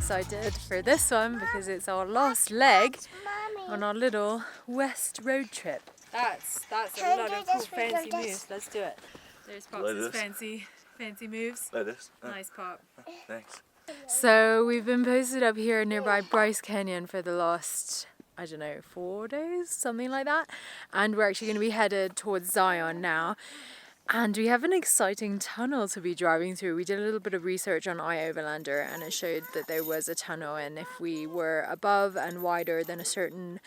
excited for this one because it's our last leg on our little west road trip. That's a lot of cool fancy moves. Let's do it. There's Pop's fancy moves. Like this. Nice, Pop. Thanks. So we've been posted up here nearby Bryce Canyon for the last, I don't know, 4 days, something like that. And we're actually going to be headed towards Zion now. And we have an exciting tunnel to be driving through. We did a little bit of research on iOverlander and it showed that there was a tunnel, and if we were above and wider than a certain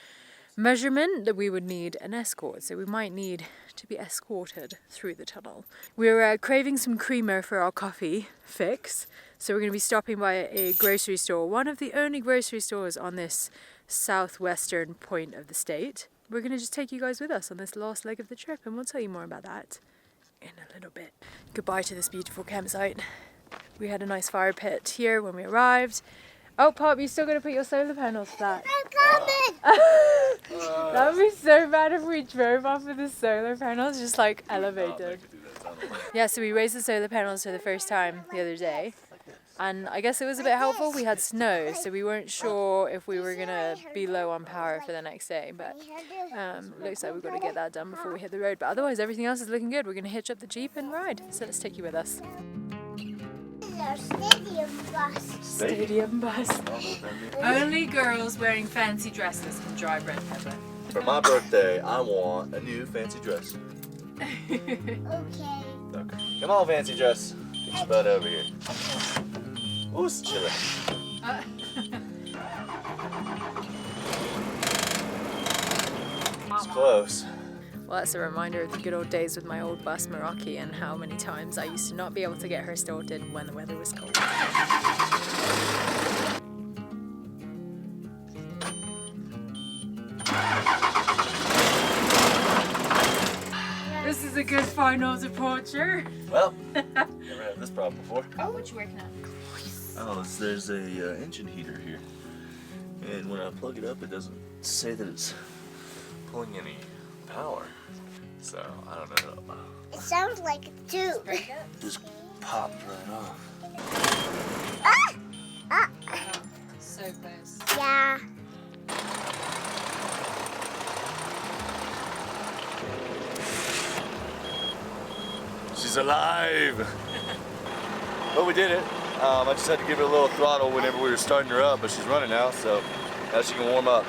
measurement that we would need an escort. So we might need to be escorted through the tunnel. We're craving some creamer for our coffee fix. So we're going to be stopping by a grocery store, one of the only grocery stores on this southwestern point of the state. We're going to just take you guys with us on this last leg of the trip, and we'll tell you more about that in a little bit. Goodbye to this beautiful campsite. We had a nice fire pit here when we arrived. Oh, Pop, you still got to put your solar panels flat. I'm coming! That would be so bad if we drove off with the solar panels just like elevated. Yeah, so we raised the solar panels for the first time the other day. And I guess it was a bit helpful. We had snow, so we weren't sure if we were going to be low on power for the next day. But looks like we've got to get that done before we hit the road. But otherwise, everything else is looking good. We're going to hitch up the Jeep and ride. So let's take you with us. Our stadium bus. Stadium bus. Only girls wearing fancy dresses can drive Red Peppa. For my birthday, I want a new fancy dress. Okay. Come on, fancy dress. Get your butt over here. Ooh, it's chilly. It's close. Well, that's a reminder of the good old days with my old bus Meraki and how many times I used to not be able to get her started when the weather was cold. This is a good final departure. Well, never had this problem before. Oh, what you working on? Oh, there's a engine heater here. And when I plug it up, it doesn't say that it's pulling any power. So, I don't know. It sounds like a tube. Just popped right off. So close. Yeah. She's alive! But we did it. I just had to give her a little throttle whenever we were starting her up, but she's running now, so now she can warm up.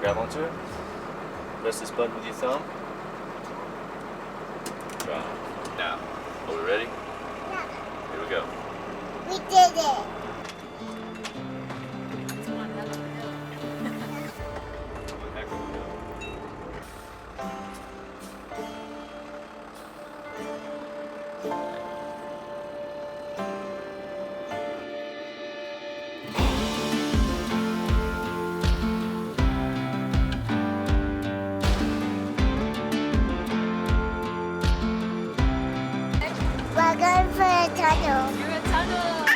Grab onto it. Press this button with your thumb. Now, are we ready? Yeah. Here we go. We did it. It's one hell of a hill. We're going for a tunnel. You're a tunnel!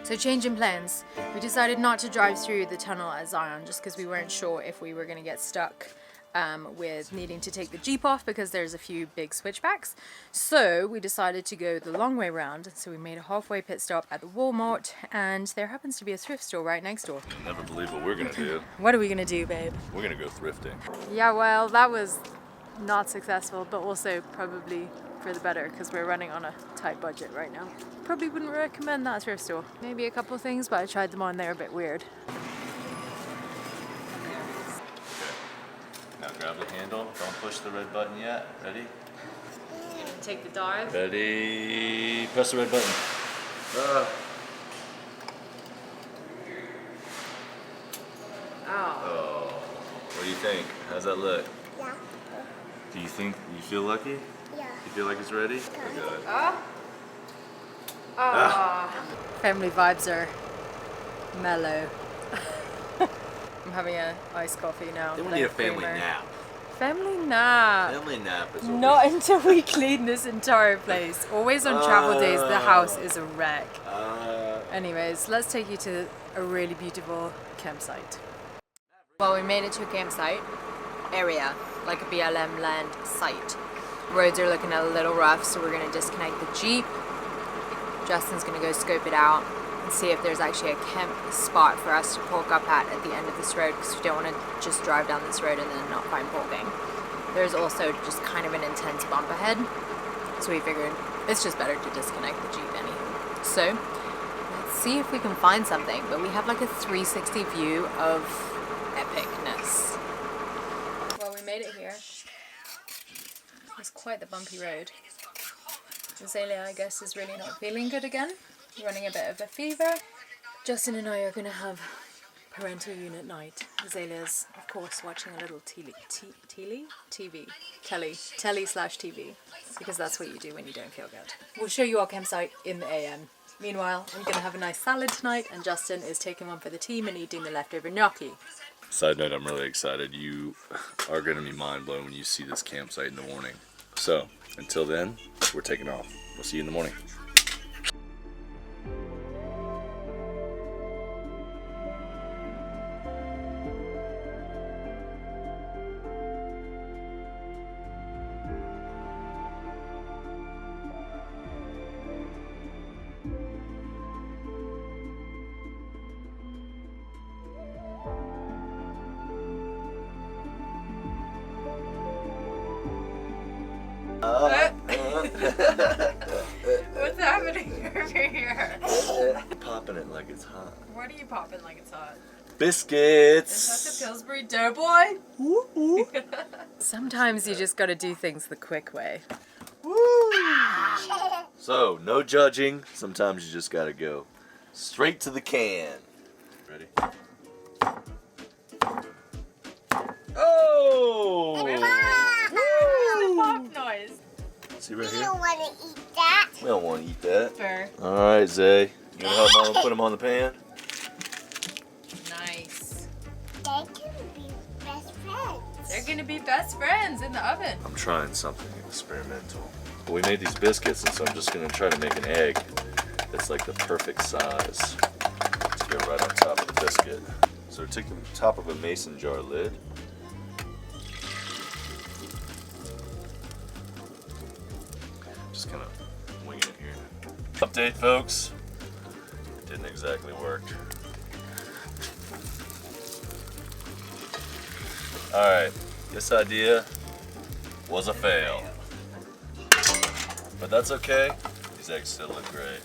So change in plans. We decided not to drive through the tunnel at Zion just because we weren't sure if we were going to get stuck with needing to take the Jeep off because there's a few big switchbacks. So we decided to go the long way round. So we made a halfway pit stop at the Walmart, and there happens to be a thrift store right next door. You'll never believe what we're gonna do. What are we gonna do, babe? We're gonna go thrifting. Yeah, well, that was not successful, but also probably for the better because we're running on a tight budget right now. Probably wouldn't recommend that thrift store. Maybe a couple things, but I tried them on, they're a bit weird. Now grab the handle. Don't push the red button yet. Ready? Take the dive. Ready? Press the red button. think? How's that look? Yeah. Do you feel lucky? Yeah. You feel like it's ready? Good. Family vibes are mellow. I'm having a iced coffee now. Then we with need a a family creamer. nap. Family nap. Family nap is what Not until we clean this entire place. Always on travel days, the house is a wreck. Anyways, let's take you to a really beautiful campsite. Well, we made it to a campsite area, like a BLM land site. Roads are looking a little rough, so we're gonna disconnect the Jeep. Justin's gonna go scope it out and see if there's actually a camp spot for us to park up at the end of this road, because we don't want to just drive down this road and then not find parking. There's also just kind of an intense bump ahead, so we figured it's just better to disconnect the Jeep anywho. So let's see if we can find something, but we have like a 360 view of epicness. Well, we made it here. It's quite the bumpy road. Azalea, I guess, is really not feeling good again, running a bit of a fever. Justin and I are going to have parental unit night. Azalea's, of course, watching a little telly/TV, because that's what you do when you don't feel good. We'll show you our campsite in the AM. Meanwhile, I'm going to have a nice salad tonight, and Justin is taking one for the team and eating the leftover gnocchi. Side note, I'm really excited. You are going to be mind blown when you see this campsite in the morning. So, until then, we're taking off. We'll see you in the morning. What's happening over here? Popping it like it's hot. What are you popping like it's hot? Biscuits! Is that the Pillsbury Doughboy? Sometimes you just gotta do things the quick way. So, no judging. Sometimes you just gotta go straight to the can. Ready? Oh! Pop noise. See right You here? don't want to eat that. We don't want to eat that. Fair. Alright, Zay. You gonna help Mama put them on the pan? Nice. They can be best friends. They're gonna be best friends in the oven. I'm trying something experimental. But we made these biscuits, and so I'm just gonna try to make an egg that's like the perfect size to go right on top of the biscuit. So take the top of a mason jar lid. Just kind of winging it here. Update, folks. It didn't exactly work. Alright, this idea was a fail. But that's okay. These eggs still look great.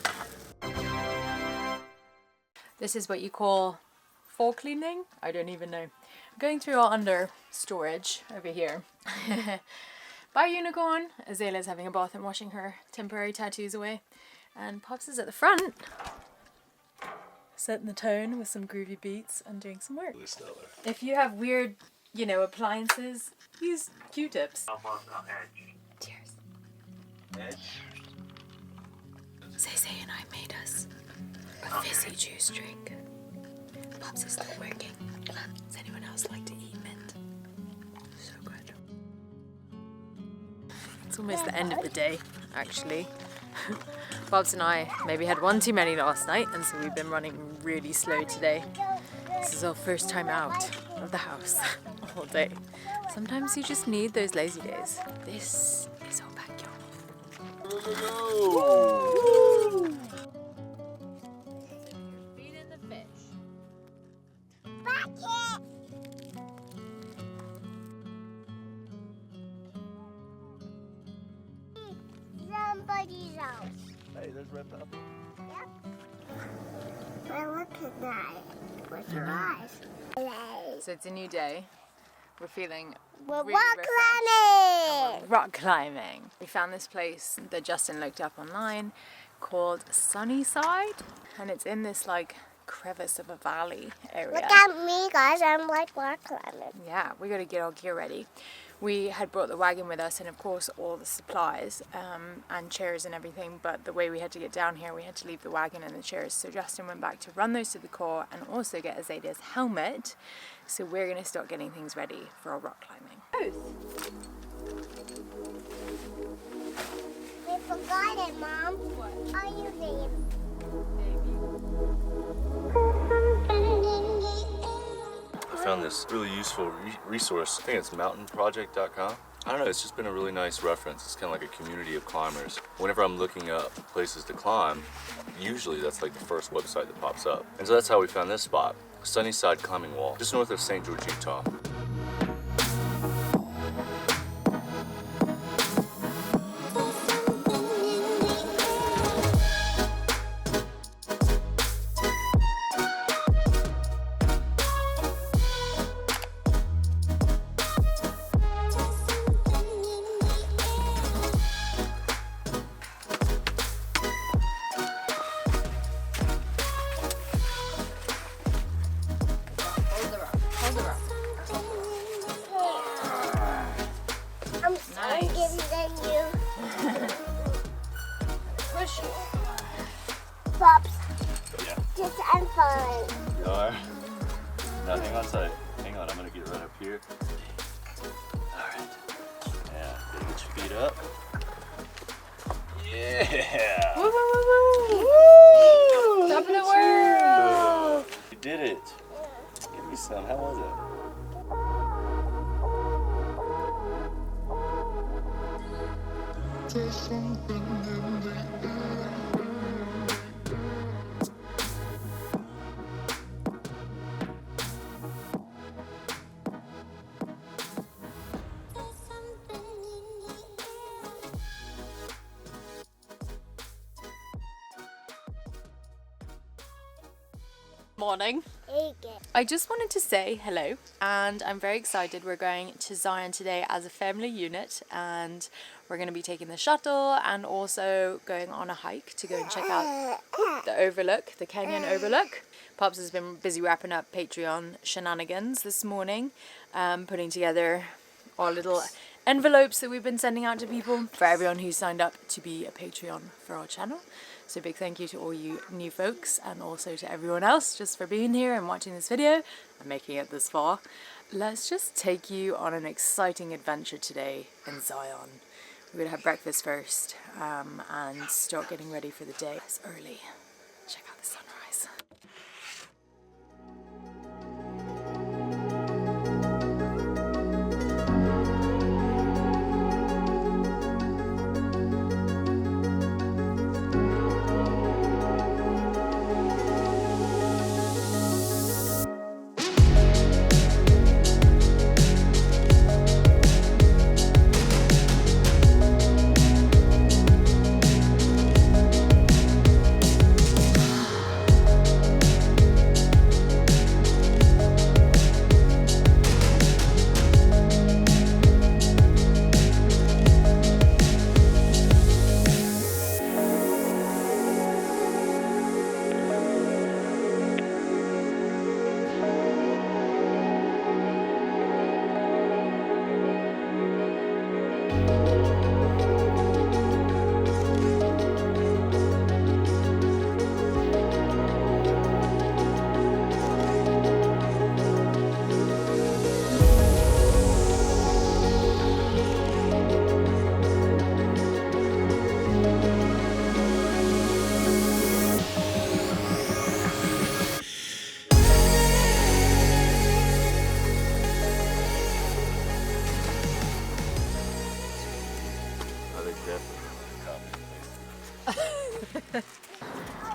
This is what you call fall cleaning? I don't even know. I'm going through our under storage over here. Bye, Unicorn. Azalea's having a bath and washing her temporary tattoos away. And Pops is at the front, setting the tone with some groovy beats and doing some work. Really stellar. If you have weird, appliances, use Q-tips. Cheers. Zay and I made us a fizzy juice drink. Pops is still working. Does anyone else like to eat mint? So good. It's almost the end of the day, actually. Pops and I maybe had one too many last night, and so we've been running really slow today. This is our first time out of the house all day. Sometimes you just need those lazy days. This is our backyard. Feeding the fish. Bucket. Somebody's house. Hey, there's Red Peppa. Yep. I look at that with your eyes. So it's a new day. We're feeling We're really rock refreshed. climbing. Rock climbing. We found this place that Justin looked up online called Sunnyside, and it's in this like crevice of a valley area. Look at me, guys. I'm like rock climbing. Yeah, we got to get our gear ready. We had brought the wagon with us and of course all the supplies and chairs and everything, but the way we had to get down here we had to leave the wagon and the chairs, so Justin went back to run those to the car and also get Azalea's helmet, so we're going to start getting things ready for our rock climbing. I forgot it, Mom. What? Are you there? I found this really useful resource. I think it's mountainproject.com. I don't know, it's just been a really nice reference. It's kind of like a community of climbers. Whenever I'm looking up places to climb, usually that's like the first website that pops up. And so that's how we found this spot, Sunnyside Climbing Wall, just north of St. George, Utah. I'm stronger than you. Push. Pops, Yeah. just I'm falling. You are? Now hang on tight. Hang on, I'm gonna get right up here. Alright. Yeah, gotta get your feet up. Yeah! Woo, woo, woo, woo! Top of the world! You did it! Give me some, how was it? Morning. I just wanted to say hello, and I'm very excited. We're going to Zion today as a family unit, and we're going to be taking the shuttle and also going on a hike to go and check out the overlook, the canyon overlook. Pops has been busy wrapping up Patreon shenanigans this morning, putting together our little envelopes that we've been sending out to people for everyone who signed up to be a Patreon for our channel. So big thank you to all you new folks and also to everyone else just for being here and watching this video and making it this far. Let's just take you on an exciting adventure today in Zion. We're going to have breakfast first and start getting ready for the day. It's early. Check out the sunrise.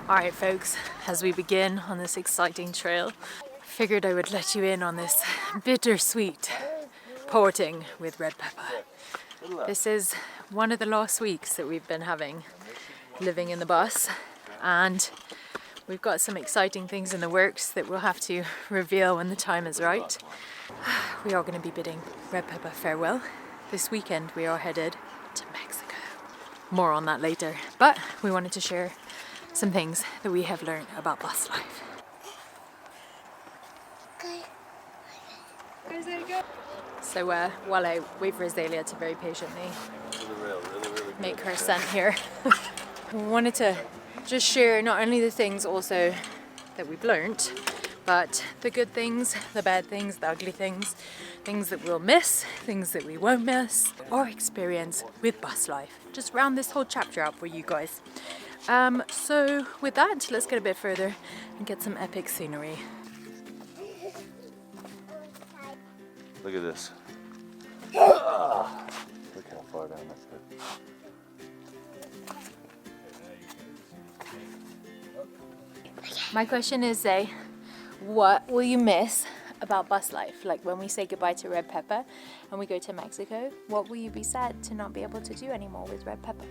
Alright folks, as we begin on this exciting trail, I figured I would let you in on this bittersweet porting with Red Peppa. This is one of the last weeks that we've been having living in the bus, and we've got some exciting things in the works that we'll have to reveal when the time is right. We are going to be bidding Red Peppa farewell. This weekend we are headed to Mexico. More on that later, but we wanted to share some things that we have learned about bus life. So while I wait for Azalea to very patiently Really make her scent here, we wanted to just share not only the things also that we've learnt, but the good things, the bad things, the ugly things, things that we'll miss, things that we won't miss, or experience with bus life. Just round this whole chapter out for you guys. So with that, let's get a bit further and get some epic scenery. Look at this. Look how far down that's good. My question is, Zay, what will you miss about bus life? Like when we say goodbye to Red Peppa and we go to Mexico, what will you be sad to not be able to do anymore with Red Peppa?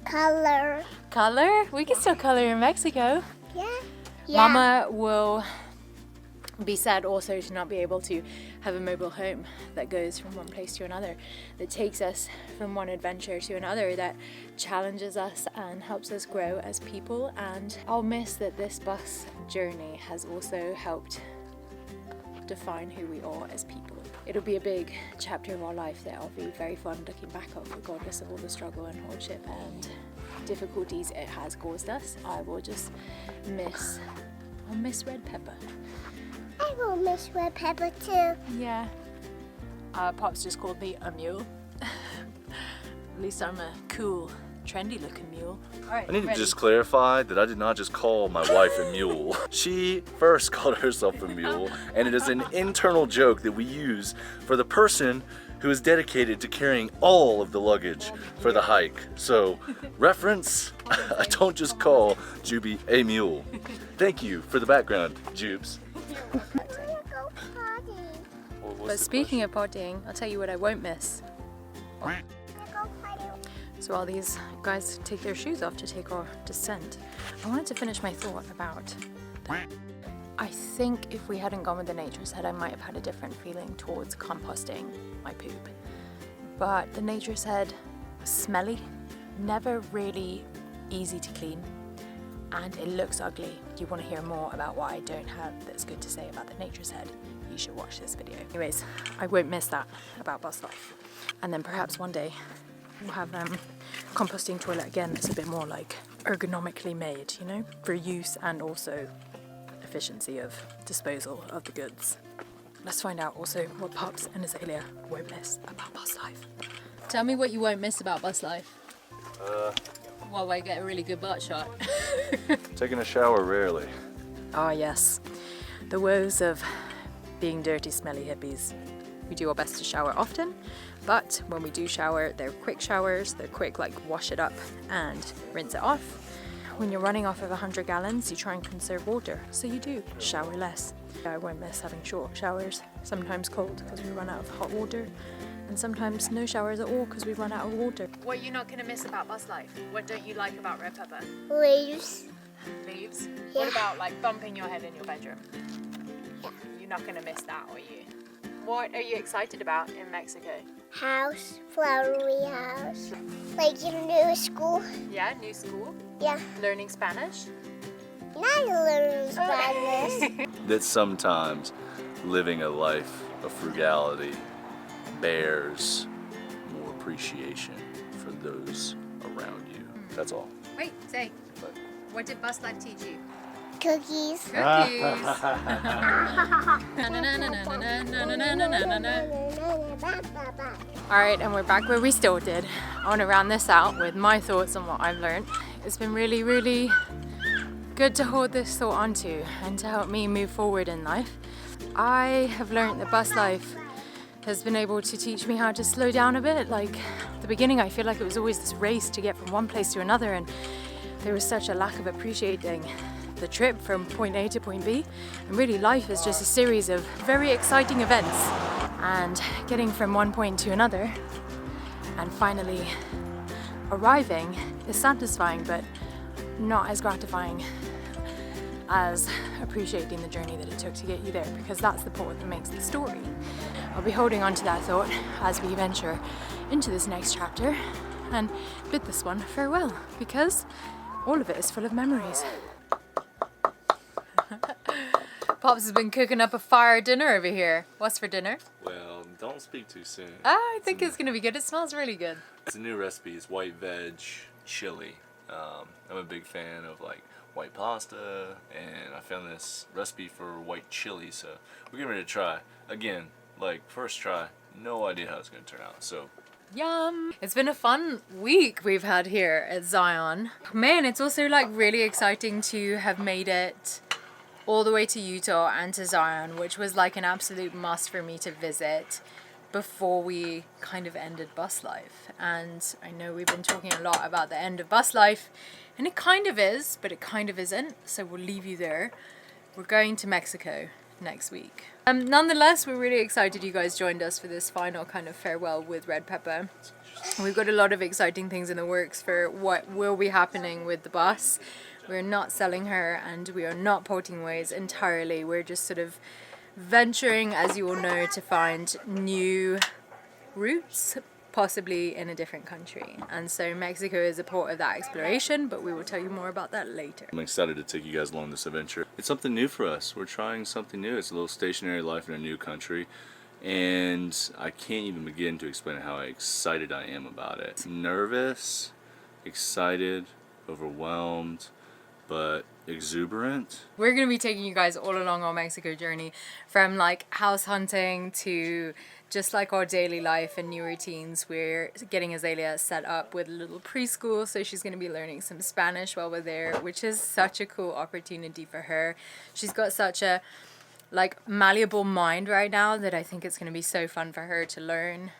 Color. Color? We can still color in Mexico. Yeah. Mama will be sad also to not be able to have a mobile home that goes from one place to another, that takes us from one adventure to another, that challenges us and helps us grow as people. And I'll miss that this bus journey has also helped define who we are as people. It'll be a big chapter of our life that I'll be very fond looking back on, regardless of all the struggle and hardship and difficulties it has caused us. I will just I'll miss Red Peppa. I will miss Red Peppa too. Yeah. Pops just called me a mule. At least I'm a cool, trendy looking mule. Alright, I need to ready? just clarify that I did not just call my wife a mule. She first called herself a mule, and it is an internal joke that we use for the person who is dedicated to carrying all of the luggage for the hike. So, reference, I don't just call Juby a mule. Thank you for the background, Jubes. I want to go potty. But speaking of pottying, I'll tell you what I won't miss. I want to go potty. So while these guys take their shoes off to take our descent, I wanted to finish my thought about that. I think if we hadn't gone with the nature's head, I might have had a different feeling towards composting my poop. But the nature's head was smelly, never really easy to clean, and it looks ugly. Do you want to hear more about what I don't have that's good to say about the nature's head? You should watch this video. Anyways, I won't miss that about bus life. And then perhaps one day we'll have composting toilet again that's a bit more like ergonomically made, you know, for use and also efficiency of disposal of the goods. Let's find out also what Pops and Azalea won't miss about bus life. Tell me what you won't miss about bus life. While I get a really good butt shot. Taking a shower rarely. Ah yes, the woes of being dirty, smelly hippies. We do our best to shower often, but when we do shower, they're quick showers, they're quick like wash it up and rinse it off. When you're running off of 100 gallons, you try and conserve water, so you do shower less. I won't miss having short showers, sometimes cold because we run out of hot water, and sometimes no showers at all because we run out of water. What are you not going to miss about bus life? What don't you like about Red Peppa? Leaves. Leaves? Yeah. What about like bumping your head in your bedroom? Yeah. You're not going to miss that, are you? What are you excited about in Mexico? House. Flowery house. Like in new school. Yeah, new school, Yeah. learning Spanish. Not learning Spanish. That sometimes living a life of frugality bears more appreciation for those around you. That's all. Wait, say, But what did bus life teach you? Cookies. Cookies. Alright, and we're back where we started. I want to round this out with my thoughts on what I've learned. It's been really, really good to hold this thought onto and to help me move forward in life. I have learned that bus life has been able to teach me how to slow down a bit. Like at the beginning, I feel like it was always this race to get from one place to another, and there was such a lack of appreciating the trip from point A to point B. And really life is just a series of very exciting events, and getting from one point to another and finally arriving is satisfying, but not as gratifying as appreciating the journey that it took to get you there, because that's the part that makes the story. I'll be holding on to that thought as we venture into this next chapter and bid this one farewell, because all of it is full of memories. Pops has been cooking up a fire dinner over here. What's for dinner? Well, don't speak too soon. I think it's gonna be good. It smells really good. It's a new recipe. It's white veg chili. I'm a big fan of like white pasta, and I found this recipe for white chili, so we're getting ready to try. Again, like first try, no idea how it's gonna turn out. So Yum! It's been a fun week we've had here at Zion. Man, it's also like really exciting to have made it all the way to Utah and to Zion, which was like an absolute must for me to visit before we kind of ended bus life. And I know we've been talking a lot about the end of bus life, and it kind of is, but it kind of isn't, so we'll leave you there. We're going to Mexico next week. Nonetheless, we're really excited you guys joined us for this final kind of farewell with Red Peppa. We've got a lot of exciting things in the works for what will be happening with the bus. We're not selling her, and we are not parting ways entirely. We're just sort of venturing, as you all know, to find new routes, possibly in a different country. And so Mexico is a part of that exploration, but we will tell you more about that later. I'm excited to take you guys along this adventure. It's something new for us. We're trying something new. It's a little stationary life in a new country, and I can't even begin to explain how excited I am about it. Nervous, excited, overwhelmed, but exuberant. We're going to be taking you guys all along our Mexico journey, from like house hunting to just like our daily life and new routines. We're getting Azalea set up with a little preschool, so she's going to be learning some Spanish while we're there, which is such a cool opportunity for her. She's got such a like malleable mind right now that I think it's going to be so fun for her to learn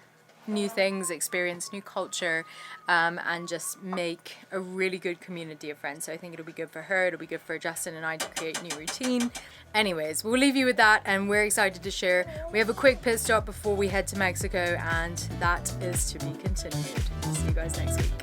new things, experience new culture, and just make a really good community of friends. So I think it'll be good for her, it'll be good for Justin and I to create a new routine. Anyways, we'll leave you with that, and we're excited to share. We have a quick pit stop before we head to Mexico, and that is to be continued. See you guys next week.